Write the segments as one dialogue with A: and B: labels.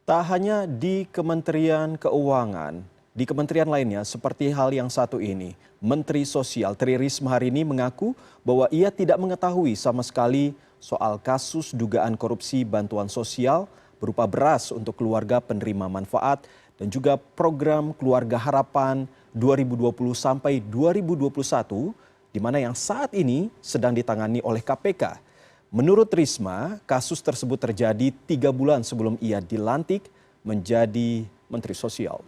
A: Tak hanya di Kementerian Keuangan, di kementerian lainnya seperti hal yang satu ini, Menteri Sosial Tri Risma hari ini mengaku bahwa ia tidak mengetahui sama sekali soal kasus dugaan korupsi bantuan sosial berupa beras untuk keluarga penerima manfaat dan juga program Keluarga Harapan 2020 sampai 2021 di mana yang saat ini sedang ditangani oleh KPK. Menurut Risma, kasus tersebut terjadi 3 bulan sebelum ia dilantik menjadi Menteri Sosial.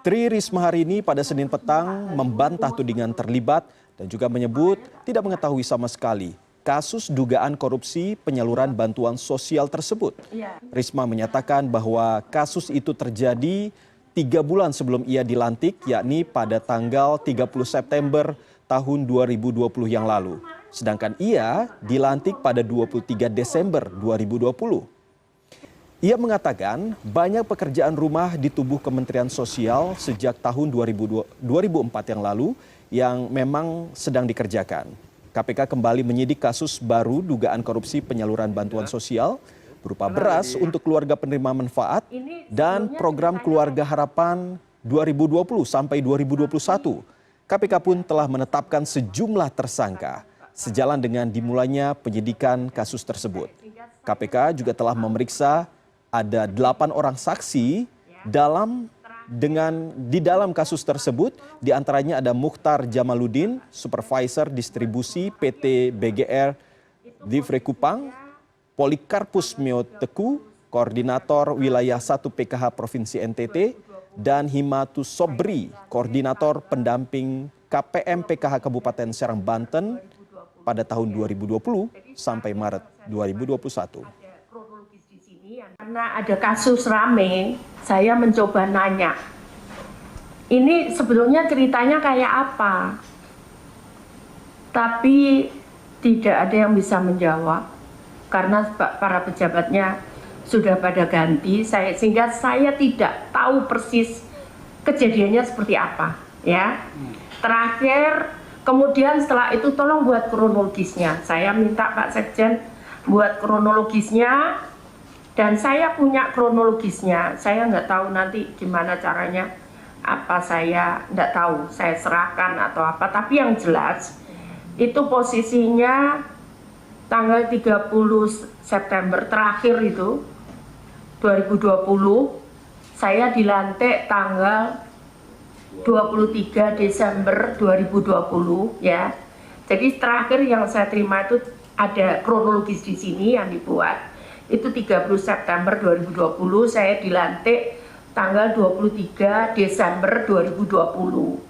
A: Tri Risma hari ini pada Senin petang membantah tudingan terlibat dan juga menyebut tidak mengetahui sama sekali kasus dugaan korupsi penyaluran bantuan sosial tersebut. Risma menyatakan bahwa kasus itu terjadi 3 bulan sebelum ia dilantik, yakni pada tanggal 30 September tahun 2020 yang lalu. Sedangkan ia dilantik pada 23 Desember 2020. Ia mengatakan banyak pekerjaan rumah di tubuh Kementerian Sosial sejak tahun 2004 yang lalu yang memang sedang dikerjakan. KPK kembali menyidik kasus baru dugaan korupsi penyaluran bantuan sosial berupa beras untuk keluarga penerima manfaat dan program Keluarga Harapan 2020 sampai 2021. KPK pun telah menetapkan sejumlah tersangka sejalan dengan dimulainya penyidikan kasus tersebut. KPK juga telah memeriksa ada 8 orang saksi di dalam kasus tersebut. Di antaranya ada Mukhtar Jamaluddin, Supervisor Distribusi PT BGR Livre Kupang, Polikarpus Mio Teku, Koordinator Wilayah 1 PKH Provinsi NTT, dan Himatu Sobri, Koordinator Pendamping KPM PKH Kabupaten Serang Banten pada tahun 2020 sampai Maret 2021.
B: Karena ada kasus rame, saya mencoba nanya, ini sebelumnya ceritanya kayak apa? Tapi tidak ada yang bisa menjawab, karena para pejabatnya sudah pada ganti, sehingga saya tidak tahu persis kejadiannya seperti apa. Ya, terakhir, kemudian setelah itu tolong buat kronologisnya. Saya minta Pak Sekjen buat kronologisnya, dan saya punya kronologisnya. Saya nggak tahu nanti gimana caranya, apa saya nggak tahu, saya serahkan atau apa. Tapi yang jelas itu posisinya tanggal 30 September terakhir itu 2020, saya dilantik tanggal 23 Desember 2020 ya. Jadi terakhir yang saya terima itu ada kronologis di sini yang dibuat. Itu 30 September 2020, saya dilantik tanggal 23 Desember 2020.